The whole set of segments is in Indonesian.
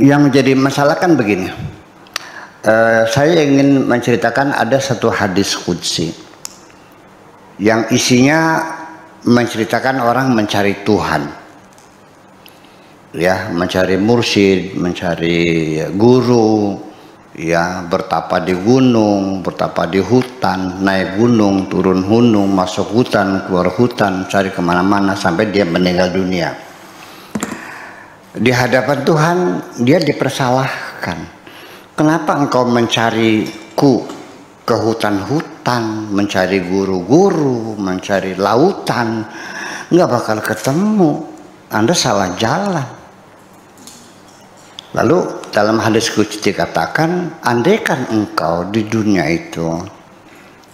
yang menjadi masalah kan begini. Saya ingin menceritakan ada satu hadis qudsi yang isinya menceritakan orang mencari Tuhan, ya, mencari mursyid, mencari guru, ya, bertapa di gunung, bertapa di hutan, naik gunung, turun gunung, masuk hutan, keluar hutan, cari kemana-mana sampai dia meninggal dunia. Di hadapan Tuhan dia dipersalahkan. Kenapa engkau mencariku ke hutan-hutan, mencari guru-guru, mencari lautan, nggak bakal ketemu, Anda salah jalan. Lalu dalam hadis qudsi dikatakan, andaikan engkau di dunia itu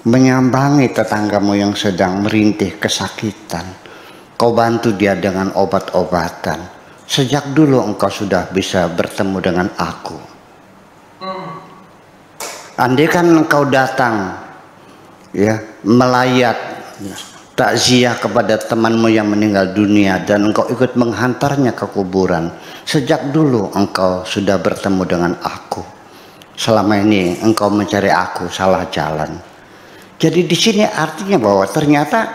menyambangi tetanggamu yang sedang merintih kesakitan, kau bantu dia dengan obat-obatan, sejak dulu engkau sudah bisa bertemu dengan aku. Andaikan engkau datang, ya, melayat takziah kepada temanmu yang meninggal dunia dan engkau ikut menghantarnya ke kuburan, sejak dulu engkau sudah bertemu dengan aku. Selama ini engkau mencari aku, salah jalan. Jadi di sini artinya bahwa ternyata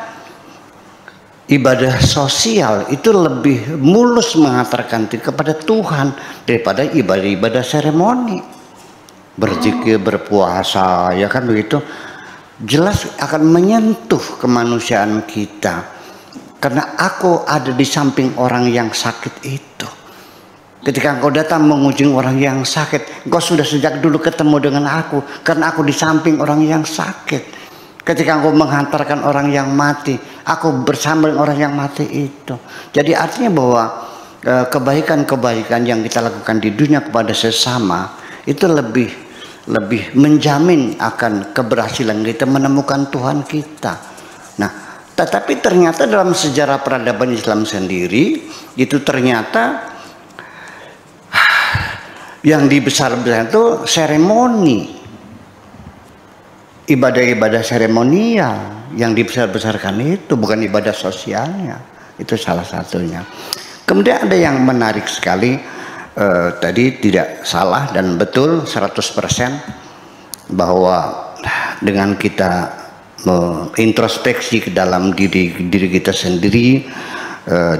ibadah sosial itu lebih mulus mengantarkan diri kepada Tuhan daripada ibadah-ibadah seremoni. Berzikir, berpuasa, ya kan begitu, jelas akan menyentuh kemanusiaan kita. Karena aku ada di samping orang yang sakit itu. Ketika engkau datang mengunjungi orang yang sakit, engkau sudah sejak dulu ketemu dengan aku, karena aku di samping orang yang sakit. Ketika engkau menghantarkan orang yang mati, aku bersama dengan orang yang mati itu. Jadi artinya bahwa kebaikan-kebaikan yang kita lakukan di dunia kepada sesama itu lebih menjamin akan keberhasilan kita menemukan Tuhan kita. Nah, tetapi ternyata dalam sejarah peradaban Islam sendiri itu ternyata yang dibesar-besarkan itu seremoni, ibadah-ibadah seremonial yang dibesar-besarkan itu, bukan ibadah sosialnya. Itu salah satunya. Kemudian ada yang menarik sekali. Tadi tidak salah dan betul 100% bahwa dengan kita introspeksi ke dalam diri kita sendiri,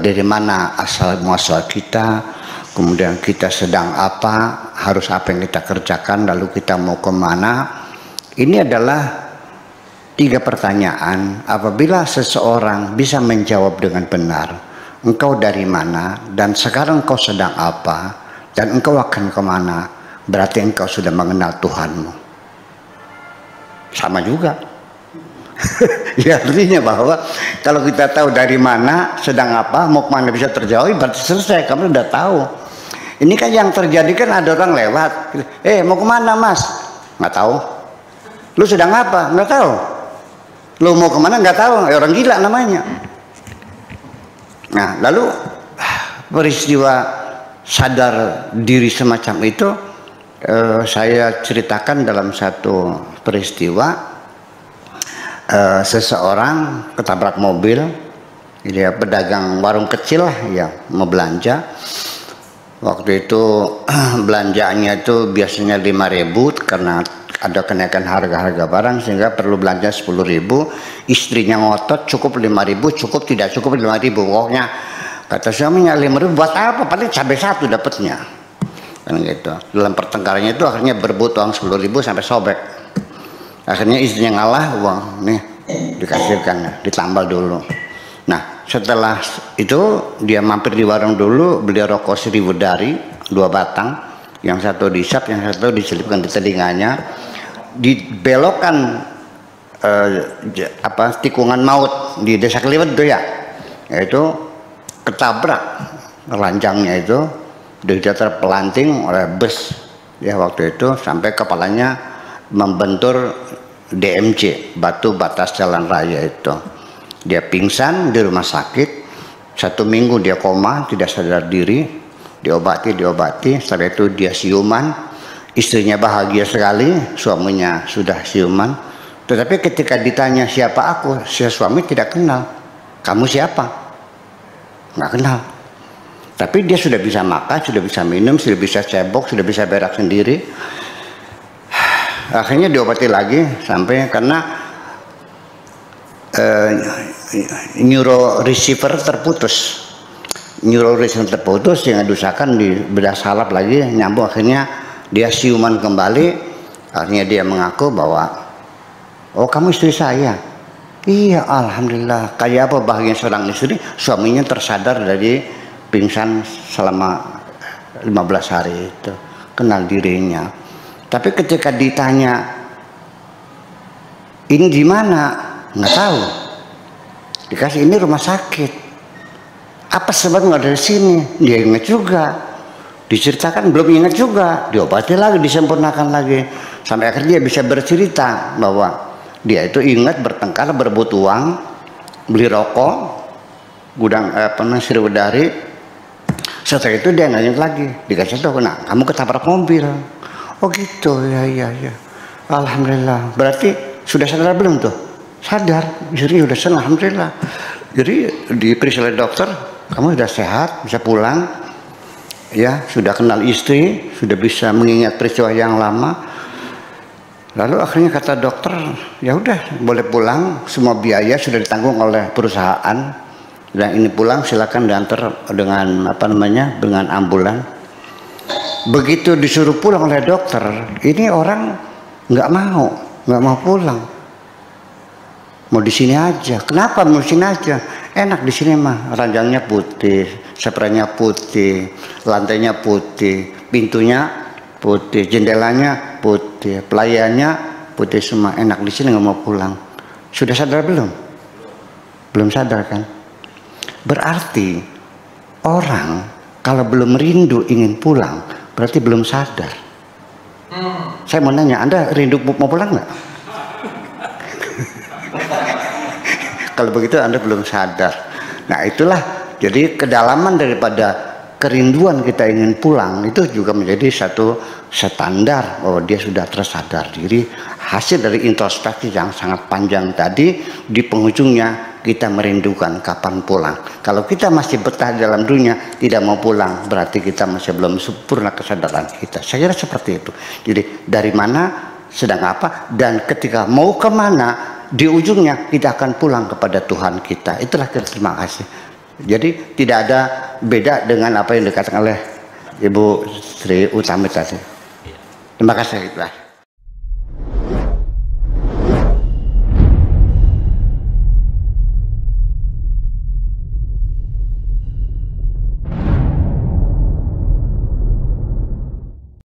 dari mana asal muasal kita, kemudian kita sedang apa, harus apa yang kita kerjakan, lalu kita mau kemana. Ini adalah 3 pertanyaan. Apabila seseorang bisa menjawab dengan benar, engkau dari mana dan sekarang engkau sedang apa dan engkau akan kemana, berarti engkau sudah mengenal Tuhanmu. Sama juga. Ya, artinya bahwa kalau kita tahu dari mana, sedang apa, mau kemana bisa terjawab, berarti selesai, kamu udah tahu. Ini kan yang terjadi kan ada orang lewat, mau kemana mas? Nggak tahu. Lu sedang apa? Nggak tahu. Lu mau kemana? Nggak tahu. Orang gila namanya. Nah, lalu peristiwa sadar diri semacam itu saya ceritakan dalam satu peristiwa. Seseorang ketabrak mobil, dia pedagang warung kecil lah, ya, mau belanja. Waktu itu belanjaannya itu biasanya 5.000 karena ada kenaikan harga-harga barang sehingga perlu belanja 10.000. Istrinya ngotot cukup 5.000, cukup tidak cukup 5.000. Pokoknya kata suaminya 5.000 buat apa? Paling cabai 1 dapatnya. Kan gitu. Dalam pertengkarannya itu akhirnya berebut uang 10.000 sampai sobek. Akhirnya istrinya ngalah, uang nih dikasihkan, ditambal dulu. Nah, setelah itu dia mampir di warung dulu, beli rokok Sriwedari 2 batang, yang satu diisap, yang satu diselipkan di telinganya, dibelokkan tikungan maut di Desa Keliwet itu ya, yaitu ketabrak ranjangnya itu, dia terpelanting oleh bus, ya, waktu itu sampai kepalanya membentur DMC, batu batas jalan raya itu. Dia pingsan di rumah sakit, 1 minggu dia koma, tidak sadar diri, diobati, setelah itu dia siuman. Istrinya bahagia sekali, suaminya sudah siuman. Tetapi ketika ditanya siapa aku, si suami tidak kenal. Kamu siapa? Nggak kenal. Tapi dia sudah bisa makan, sudah bisa minum, sudah bisa cebok, sudah bisa berak sendiri. Akhirnya diobati lagi sampai karena neuro receiver terputus. Neuro receiver terputus yang diusahakan di bedah salap lagi nyambung, akhirnya dia siuman kembali. Akhirnya dia mengaku bahwa, oh kamu istri saya. Iya, alhamdulillah. Kayak apa bahagia seorang istri, suaminya tersadar dari pingsan selama 15 hari itu, kenal dirinya. Tapi ketika ditanya ini di mana, nggak tahu. Dikasih ini rumah sakit. Apa sebabnya nggak dari sini? Dia ingat juga. Diceritakan belum ingat juga. Diobati lagi, disempurnakan lagi. Sampai akhirnya dia bisa bercerita bahwa dia itu ingat bertengkar, berebut uang, beli rokok, gudang Sriwedari. Setelah itu dia nanya lagi, dikasih tahu, nah kamu ketabrak mobil. Oh gitu, ya. Alhamdulillah. Berarti sudah sadar belum tuh? Sadar, istri sudah sadar, alhamdulillah. Jadi diperiksa oleh dokter, kamu sudah sehat, bisa pulang. Ya, sudah kenal istri, sudah bisa mengingat peristiwa yang lama. Lalu akhirnya kata dokter, ya udah boleh pulang, semua biaya sudah ditanggung oleh perusahaan. Dan ini pulang silakan diantar dengan dengan ambulan. Begitu disuruh pulang oleh dokter, ini orang nggak mau pulang. Mau di sini aja. Kenapa mau di sini aja? Enak di sini mah, ranjangnya putih, spraynya putih, lantainya putih, pintunya putih, jendelanya putih, pelayannya putih semua. Enak di sini, nggak mau pulang. Sudah sadar belum? Belum sadar kan? Berarti orang kalau belum rindu ingin pulang, berarti belum sadar. Saya mau nanya, Anda rindu mau pulang nggak? Kalau begitu Anda belum sadar. Nah itulah, jadi kedalaman daripada kerinduan kita ingin pulang itu juga menjadi satu standar bahwa dia sudah tersadar diri. Hasil dari introspeksi yang sangat panjang tadi, di penghujungnya kita merindukan kapan pulang. Kalau kita masih betah dalam dunia, tidak mau pulang, berarti kita masih belum sempurna kesadaran kita. Saya kira seperti itu. Jadi dari mana, sedang apa, dan ketika mau kemana, di ujungnya kita akan pulang kepada Tuhan kita. Itulah terima kasih. Jadi tidak ada beda dengan apa yang dikatakan oleh Ibu Sri Utami tadi. Terima kasih.